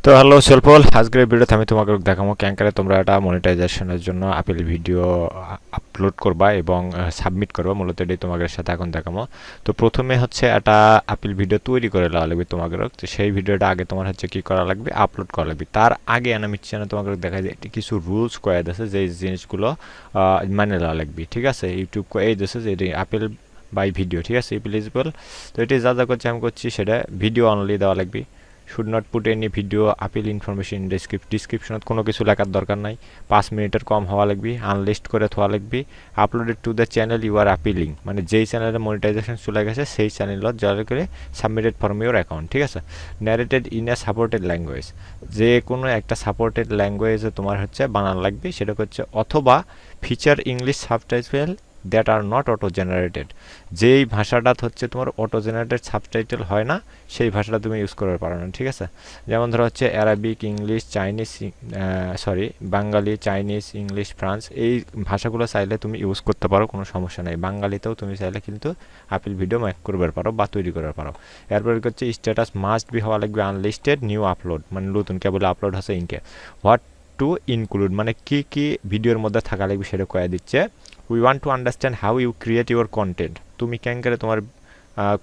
তো হ্যালো সেলফল, আজকের ভিডিওতে আমি তোমাকে দেখাবো ক্যাঙ্কারে তোমরা একটা মনিটাইজেশনের জন্য আপেল ভিডিও আপলোড করবা এবং সাবমিট করবা। মূলত এটাই তোমাদের সাথে এখন দেখাবো। তো প্রথমে হচ্ছে একটা আপেল ভিডিও তৈরি করে নেওয়া লাগবে তোমাদের। তো সেই ভিডিওটা আগে তোমার হচ্ছে কি করা লাগবে, আপলোড করা লাগবে। তার আগে আমি চ্যানেল তোমাকে দেখা যায় কিছু রুলস কয়ে দিয়েছে, যে জিনিসগুলো মানে নেওয়া লাগবে। ঠিক আছে, ইউটিউব এই দিয়েছে যে এটি আপেল বাই ভিডিও, ঠিক আছে, এলিজিবল। তো এটি যা যা করছে আমি করছি সেটা ভিডিও অনলি দেওয়া লাগবে। Should not put any video appeal information in ডিসক্রিপশনত কোনো কিছু লেখার দরকার নাই। 5 মিনিটের কম হওয়া লাগবে, আনলিস্ট করে থোয়া লাগবে। Uploaded to the channel you are appealing, মানে যেই চ্যানেলে মনিটাইজেশন চলে গেছে সেই চ্যানেলত যারা করে সাবমিটেড ফ্রম ইউর অ্যাকাউন্ট। ঠিক আছে, narrated in a supported language, যে কোনো একটা সাপোর্টেড ল্যাঙ্গুয়েজে তোমার হচ্ছে বানান লাগবে, সেটা হচ্ছে অথবা feature English subtitle that are not auto generated, যেই ভাষাটা হচ্ছে তোমার অটো জেনারেটেড সাবটাইটেল হয় না সেই ভাষাটা তুমি ইউজ করতে পারো না। ঠিক আছে, যেমন ধরো হচ্ছে অ্যারাবিক, ইংলিশ, চাইনিজ, বাঙালি, চাইনিজ, ইংলিশ, ফ্রান্স, এই ভাষাগুলো চাইলে তুমি ইউজ করতে পারো, কোনো সমস্যা নেই। বাঙালিতেও তুমি চাইলে কিন্তু আপেল ভিডিও মেক করতে পারো বা তৈরি করতে পারো। এরপরে হচ্ছে স্ট্যাটাস মাস্ট বি হওয়া লাগবে আনলিস্টেড নিউ আপলোড, মানে নতুন কেবল আপলোড হচ্ছে ইনকে। হোয়াট টু ইনক্লুড, মানে কি কি ভিডিওর মধ্যে থাকা লাগবে সেটা কয়ে দিচ্ছে। We want to understand how you create your content, তুমি কেন করে তোমার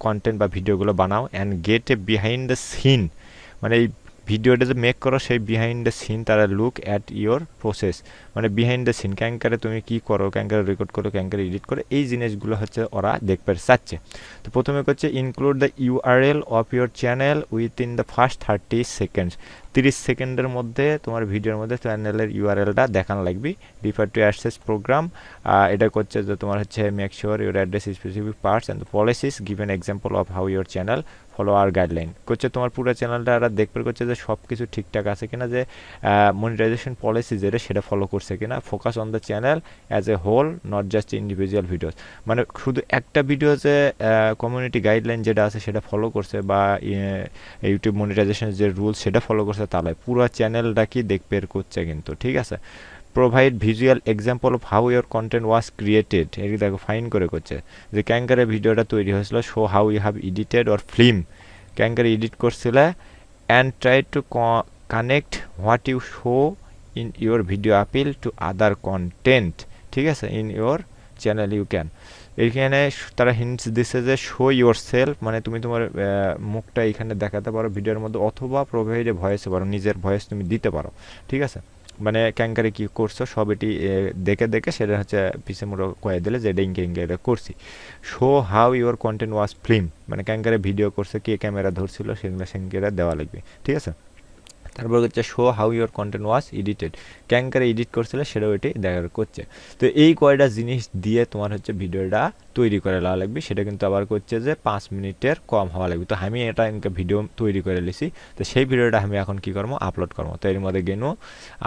কন্টেন্ট বা ভিডিওগুলো বানাও। And get a behind the scene, মানে এই ভিডিওটা যে মেক করো সেই বিহাইন্ড দ্য সিন তারা লুক অ্যাট ইউর প্রসেস, মানে বিহাইন্ড দ্য সিন ক্যাঙ্কারে তুমি কী করো, ক্যাঙ্কারে রেকর্ড করো, ক্যাঙ্কারে এডিট করো, এই জিনিসগুলো হচ্ছে ওরা দেখতে চাচ্ছে। তো প্রথমে হচ্ছে include the URL of your channel within the first 30 seconds, 30 সেকেন্ডের মধ্যে তোমার ভিডিওর মধ্যে চ্যানেলের ইউআরএলটা দেখানো লাগবে। রিফার টু অ্যাক্সেস প্রোগ্রাম, এটা করছে যে তোমার হচ্ছে make sure your address specific parts and policies give an example of how your channel follow our guideline, করছে তোমার পুরো চ্যানেলটা আর দেখবে করছে যে সব কিছু ঠিকঠাক আছে কিনা, যে মনিটাইজেশন পলিসি যেটা সেটা ফলো করছে কিনা। Focus on the channel as a whole, not just individual videos, মানে শুধু একটা ভিডিও যে কমিউনিটি গাইডলাইন যেটা আছে সেটা ফলো করছে বা ইউটিউব মনিটাইজেশনের যে রুলস সেটা ফলো করছে তা নয়, পুরো চ্যানেলটা কি দেখবে করছে কিন্তু। ঠিক আছে, provide visual example of how your content was created, এটি দেখো ফাইন করে করছে যে ক্যাঙ্কারে ভিডিওটা তৈরি হয়েছিল। Show how you have edited or film, ক্যাঙ্কারে এডিট করছিলে। And try to connect what you show in your video appeal to other content. ঠিক আছে, in your channel you can, এইখানে তারা হিন্টস দিচ্ছে যে শো ইউর সেলফ, মানে তুমি তোমার মুখটা এখানে দেখাতে পারো ভিডিওর মধ্যে, অথবা প্রোভাইডে ভয়েসে পারো, নিজের ভয়েস তুমি দিতে পারো। ঠিক আছে, মানে ক্যাঙ্কারে কী করছো সব এটি দেখে দেখে সেটা হচ্ছে পিছে মোড়ো কয়ে দিলে যে এটা ইঙ্কে ইঙ্কে এটা করছি। Show how your content was film, মানে ক্যাঙ্কারে ভিডিও করছে, কে ক্যামেরা ধরছিল সেগুলো সেঙ্কেরা দেওয়া লাগবে। ঠিক আছে, তারপর হচ্ছে show how your content was edited, ক্যাঙ্কারে এডিট করছিল সেটাও এটি দেখা করছে। তো এই কয়টা জিনিস দিয়ে তোমার হচ্ছে ভিডিওটা তৈরি করে নেওয়া লাগবে, সেটা কিন্তু আবার করছে যে 5 মিনিটের কম হওয়া লাগবে। তো আমি এটা ইনকে ভিডিও তৈরি করে নিছি, তো সেই ভিডিওটা আমি এখন কী করবো, আপলোড করবো। তো এর মধ্যে গেনো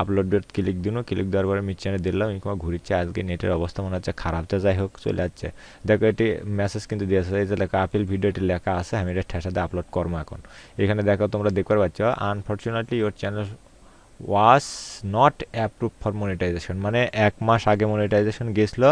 আপলোড ক্লিক দিন, ক্লিক দেওয়ার পরে মিচ্ছানে দিলাম, এরকম ঘুরিচ্ছে। আজকে নেটের অবস্থা মনে হচ্ছে খারাপ, তো যাই হোক চলে যাচ্ছে। দেখো এটি মেসেজ কিন্তু দিয়েছে, এই যে লেখা আপেল ভিডিওটি লেখা আছে, আমি এটা ঠেসাতে আপলোড করবো এখন। এখানে দেখো তোমরা দেখতে পাচ্ছ unfortunately your channel was not approve for monetisation, মানে 1 মাস আগে মনিটাইজেশন গেছিলো,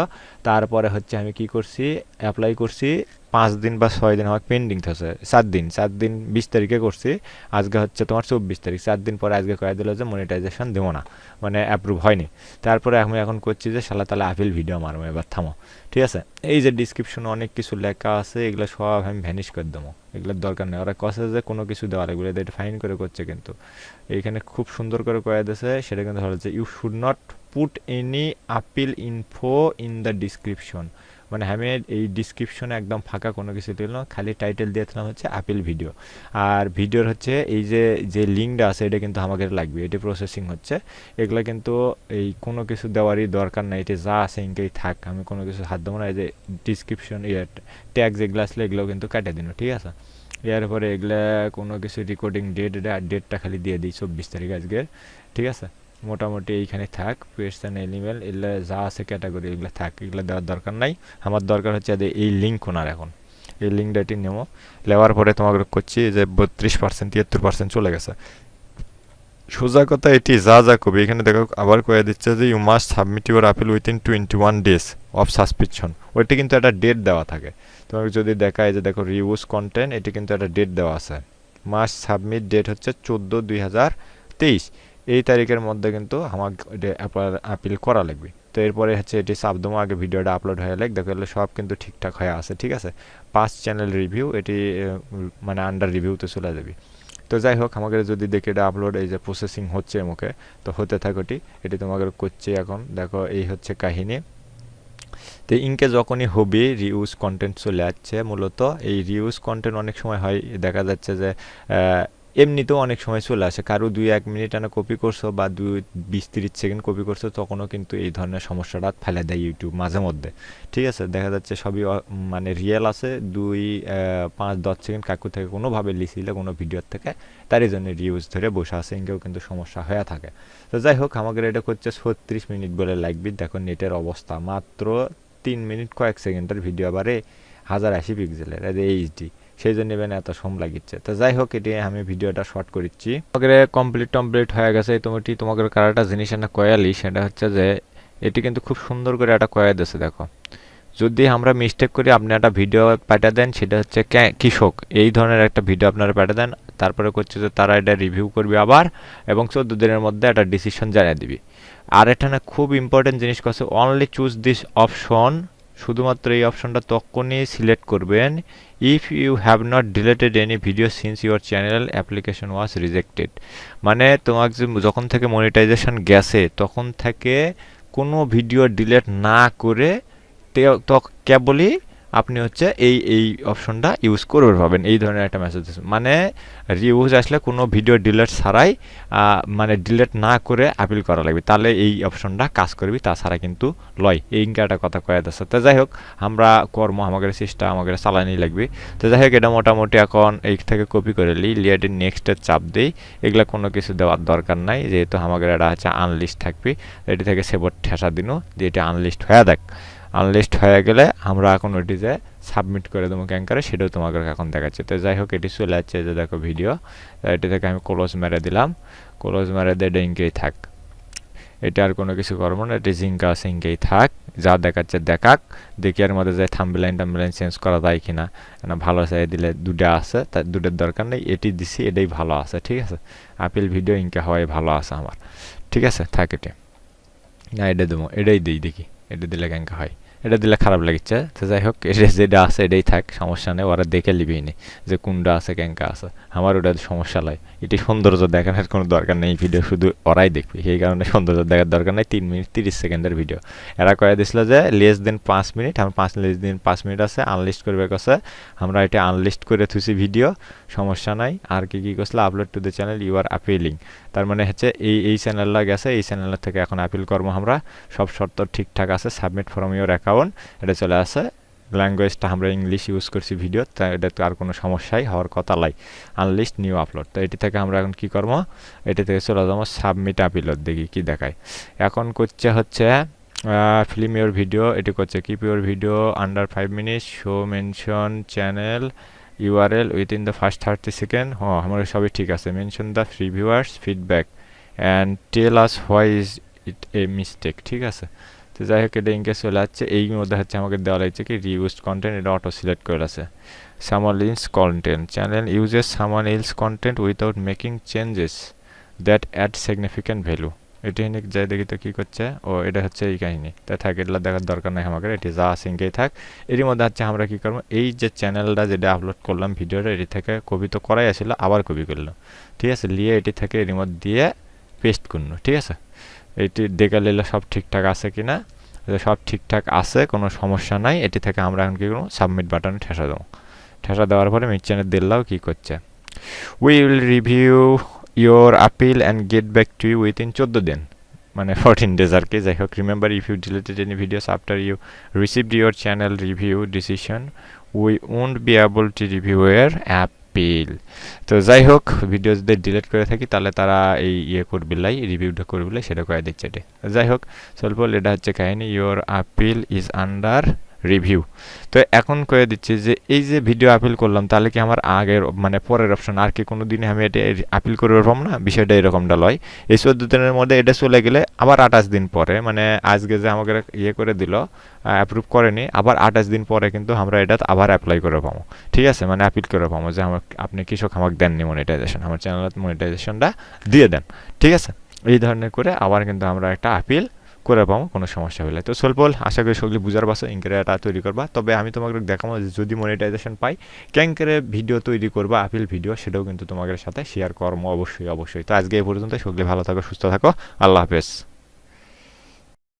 তারপরে হচ্ছে আমি কি করছি, অ্যাপ্লাই করছি 5 দিন বা 6 দিন আমার পেন্ডিং থাকে, 7 দিন 20 তারিখে করছি, আজকে হচ্ছে তোমার 24 তারিখ, 4 দিন পরে আজকে কয়ে দিল যে মনিটাইজেশন দেবো না, মানে অ্যাপ্রুভ হয়নি। তারপরে আমি এখন করছি যে শালা তাহলে আপেল ভিডিও মারবো, এবার থামো। ঠিক আছে, এই যে ডিসক্রিপশনে অনেক কিছু লেখা আছে এগুলো সব আমি ভ্যানিশ করে দেবো, এগুলোর দরকার নেই। ওরা কছে যে কোনো কিছু দেওয়ার, এগুলো এটা ফাইন করে করছে, কিন্তু এইখানে খুব সুন্দর করে কয়ে দিয়েছে, সেটা কিন্তু হচ্ছে you should not put any appeal info in the description, মানে আমি এই ডিসক্রিপশনে একদম ফাঁকা কোনো কিছু দিল না, খালি টাইটেল দিয়েছিলাম হচ্ছে আপেল ভিডিও। আর ভিডিওর হচ্ছে এই যে যে লিঙ্কটা আছে এটা কিন্তু আমাকে লাগবে, এটি প্রসেসিং হচ্ছে, এগুলো কিন্তু এই কোনো কিছু দেওয়ারই দরকার নাই, এটি যা আছে ইনকেই থাক, আমি কোনো কিছু হাত দেবো না। এই যে ডিসক্রিপশন ট্যাগ যেগুলো আসলে এগুলো কিন্তু কেটে দিন। ঠিক আছে, এরপরে এগুলা কোনো কিছু রেকর্ডিং ডেটটা খালি দিয়ে দিই 24 তারিখ আজকের। ঠিক আছে, মোটামুটি এইখানে থাক, পেস্ট এনিমেল এগুলো যা আছে ক্যাটাগরি এগুলো থাক, এগুলো দেওয়ার দরকার নাই। আমার দরকার হচ্ছে এই লিঙ্ক কোনার, এখন এই লিঙ্কটা এটি নেবো, নেওয়ার পরে তোমাকে করছি যে 32% 73% চলে গেছে। সোজা কথা এটি যা যা কবি এখানে দেখো আবার কয়ে দিচ্ছে যে you must submit your appeal within 21 days of suspension, ওইটি কিন্তু একটা ডেট দেওয়া থাকে। তোমাকে যদি দেখায় যে দেখো রিউজ কন্টেন্ট, এটি কিন্তু একটা ডেট দেওয়া আছে, মাস্ট সাবমিট ডেট হচ্ছে 14/2023। এই তারিখের মধ্যে কিন্তু আমাকে আপিল করা লাগবে। তো এরপরে হচ্ছে এটি সাবদম আগে ভিডিওটা আপলোড হয়ে গেলে দেখো সব কিন্তু ঠিকঠাক হয়ে আছে, ঠিক আছে। 5 চ্যানেল রিভিউ এটি মানে আন্ডার রিভিউতে চলে যাবে। তো যাই হোক আমাকে যদি দেখি এটা আপলোড এই যে প্রসেসিং হচ্ছে মুখে, তো হতে থাকোটি এটি তোমাকে করছে। এখন দেখো এই হচ্ছে কাহিনী। তো ইনকে যখনই হবে রিউজ কন্টেন্ট চলে আসছে, মূলত এই রিউজ কন্টেন্ট অনেক সময় হয় দেখা যাচ্ছে যে এমনিতেও অনেক সময় চলে আসে, কারো 2-1 মিনিট আনা কপি করছো বা 20-30 সেকেন্ড কপি করছো, তখনও কিন্তু এই ধরনের সমস্যাটা ফেলে দেয় ইউটিউব মাঝে মধ্যে, ঠিক আছে। দেখা যাচ্ছে সবই মানে রিয়েল আছে, 2-5-10 সেকেন্ড কাকু থেকে কোনোভাবে লিছিলে কোনো ভিডিওর থেকে, তারই জন্য রিউজ ধরে বসে আছে, ইনকেও কিন্তু সমস্যা হয়ে থাকে। তো যাই হোক আমাদের এটা করছে 36 মিনিট বলে লাগবে। দেখো নেটের অবস্থা মাত্র 3 মিনিট কয়েক সেকেন্ডের ভিডিও, আবারে 1080 পিক্সেলের এইচডি, সেই জন্য এবার এত সময় লাগিচ্ছে। তো যাই হোক এটি আমি ভিডিওটা শর্ট করেছি, তোমাকে কমপ্লিট হয়ে গেছে। তোমাকে কারাটা জিনিস না কয়ালি, সেটা হচ্ছে যে এটি কিন্তু খুব সুন্দর করে একটা কয়া দিয়েছে। দেখো যদি আমরা মিস্টেক করি, আপনি একটা ভিডিও পাঠিয়ে দেন, সেটা হচ্ছে কৃষক এই ধরনের একটা ভিডিও আপনারা পাঠিয়ে দেন, তারপরে করছে যে তারা এটা রিভিউ করবে আবার, এবং 14 দিনের মধ্যে একটা ডিসিশন জানিয়ে দিবি। আর এটা না খুব ইম্পর্টেন্ট জিনিস করছে, অনলি চুজ দিস অপশন, শুধুমাত্র এই অপশনটা তখনই সিলেক্ট করবেন if you have not deleted any video since your channel application was rejected. মানে তোমাকে যখন থেকে মনিটাইজেশন গেছে তখন থেকে কোনো ভিডিও ডিলেট না করে তো কেবলই আপনি হচ্ছে এই অপশনটা ইউজ করতে পারবেন, এই ধরনের একটা মেসেজ আছে। মানে রিউজ আসলে কোনো ভিডিও ডিলেট ছাড়াই মানে ডিলেট না করে আপিল করা লাগবে, তাহলে এই অপশনটা কাজ করবি, তাছাড়া কিন্তু লয়। এই একটা কথা কয়ে দিচ্ছে। তো যাই হোক আমরা আমাদের চেষ্টা আমাদের চালানি লাগবে। তো যাই হোক এটা মোটামুটি এখন এই থেকে কপি করে লিয়েটের নেক্সটের চাপ দিই, এগুলো কোনো কিছু দেওয়ার দরকার নাই, যেহেতু আমাদের এটা হচ্ছে আনলিস্ট থাকবে। এটি থেকে সেবর ঠেসা দিনও যে এটা আনলিস্ট হয়ে দেখ, আনলিস্ট হয়ে গেলে আমরা এখন ওটি যে সাবমিট করে দেবো ক্যাঙ্কারে, সেটাও তোমাকে এখন দেখাচ্ছে। তো যাই হোক এটি চলে যাচ্ছে, যে দেখো ভিডিও, এটি থেকে আমি ক্লোজ মেরে দিলাম, ক্লোজ মেরে দিয়ে এটা ইনকেই থাক, এটা আর কোনো কিছু করবো না, এটি জিঙ্কা আছে ইনকেই থাক, যা দেখাচ্ছে দেখাক। দেখি এর মধ্যে যায় থাম্বলাইন চেঞ্জ করা যায় কিনা, না ভালো চাই দিলে দুটা আছে, তার দুটোর দরকার নেই, এটি দিছি এটাই ভালো আছে, ঠিক আছে। আপিল ভিডিও ইনকে হওয়াই ভালো আছে আমার, ঠিক আছে থাক। এটি না এটা দেবো, এটাই দিই, দেখি এটা দিলে ক্যাঙ্কা হয়, এটা দিলে খারাপ লাগছে। তো যাই হোক এটা যেটা আছে এটাই থাক, সমস্যা নেই, ওরা দেখে লিবেই নি যে কোনটা আছে ক্যাঙ্কা আছে, আমার ওটা সমস্যা নয়। এটি সৌন্দর্য দেখানোর কোনো দরকার নেই, ভিডিও শুধু ওরাই দেখবে, সেই কারণে সৌন্দর্য দেখার দরকার নেই। 3 মিনিট 30 সেকেন্ডের ভিডিও এরা কয়ে দিছিল যে লেস দেন 5 মিনিট, আমার লেস দেন 5 মিনিট আছে, আনলিস্ট করবে কাছে, আমরা এটা আনলিস্ট করে থুছি ভিডিও, সমস্যা নাই। আর কি করছিল, upload to the channel you are appealing, তার মানে হচ্ছে এই চ্যানেলটা গেছে, এই চ্যানেলের থেকে এখন আপিল করবো আমরা, সব শর্ত ঠিকঠাক আছে, সাবমিট ফ্রম ইউর অ্যাকাউন্ট এটা চলে আসে, ল্যাঙ্গুয়েজটা আমরা ইংলিশ ইউজ করছি ভিডিও, তাই এটা তো আর কোনো সমস্যাই হওয়ার কথা লাই। আনলিস্ট নিউ আপলোড, তো এটি থেকে আমরা এখন কী করবো, এটি থেকে চলে যাবো সাবমিট আপিলত, দেখি কি দেখায়। এখন করছে হচ্ছে ফিল্ম ইউর ভিডিও, এটি করছে keep your video under 5 minute, show mention channel URL within the first 30 second. হ্যাঁ আমার সবই ঠিক আছে, mention the reviewers feedback and tell us why is it a mistake, ঠিক আছে। তো যাই হোক এটা ইনকে চলে যাচ্ছে, এই মধ্যে হচ্ছে আমাকে দেওয়া লাগছে কি রিউজড কন্টেন্ট, এটা অটো সিলেক্ট করে আছে। Someone else's content, channel uses someone else's content without making changes that add significant value, এটি এনে যাই দেখি তো কী করছে। ও এটা হচ্ছে এই কাহিনী, তাই থাক, এগুলো দেখার দরকার নাই আমাদের, এটি যা সিঙ্কেই থাক। এরই মধ্যে হচ্ছে আমরা কী করবো, এই যে চ্যানেলটা যেটা আপলোড করলাম ভিডিওটা, এটি থেকে কপি তো করাই আসলে, আবার কপি করলাম, ঠিক আছে, নিয়ে এটি থেকে এর মধ্যে দিয়ে পেস্ট করলো, ঠিক আছে। এটি দেখে নিলে সব ঠিকঠাক আছে কিনা, সব ঠিকঠাক আছে, কোনো সমস্যা নাই। এটি থেকে আমরা এখন কী করবো, সাবমিট বাটনে ঠেসা দেবো, ঠেসা দেওয়ার পরে মিচ্ছেনের দিল্লাও কী করছে, we will review your appeal and get back to you within 14 দিন, মানে 14 ডেজ আর কি। যাই হোক remember if you deleted any videos after you received your channel review decision we won't be able to review এর appeal. তো যাই হোক ভিডিও যদি ডিলিট করে থাকি তাহলে তারা এই করবে লাই, রিভিউটা করবে, সেটা করে দিচ্ছে। এটা যাই হোক সলপল, এটা হচ্ছে কাহিনী, your appeal is under review. তো এখন কয়ে দিচ্ছি যে এই যে ভিডিও আপিল করলাম তাহলে কি আমার আগের মানে পরের অপশন আর কি কোনো দিনে আমি এটা আপিল করে পারবো না? বিষয়টা এরকমটা লয়। এই 14 দিনের মধ্যে এটা চলে গেলে আবার 28 দিন পরে মানে আজকে যে আমাকে ইয়ে করে দিল অ্যাপ্রুভ করেনি, আবার 28 দিন পরে কিন্তু আমরা এটা আবার অ্যাপ্লাই করে পাবো। ঠিক আছে, মানে আপিল করে পাবো যে আমার আপনি কৃষক আমাকে দেননি মনিটাইজেশন, আমার চ্যানেলত মনিটাইজেশনটা দিয়ে দেন। ঠিক আছে, এই ধরনের করে আবার কিন্তু আমরা একটা আপিল করে পাবো কোনো সমস্যা হলে। তো সোলপল আশা করি সকলে বুঝার পারছো ইনকারে এটা তৈরি করবা। তবে আমি তোমাকে দেখাবো যে যদি মনিটাইজেশন পাই ক্যাঙ্কারে ভিডিও তৈরি করবা, আপিল ভিডিও, সেটাও কিন্তু তোমাদের সাথে শেয়ার করবো অবশ্যই অবশ্যই। তো আজকে এই পর্যন্ত, সকলে ভালো থাকো, সুস্থ থাকো, আল্লাহ হাফেজ।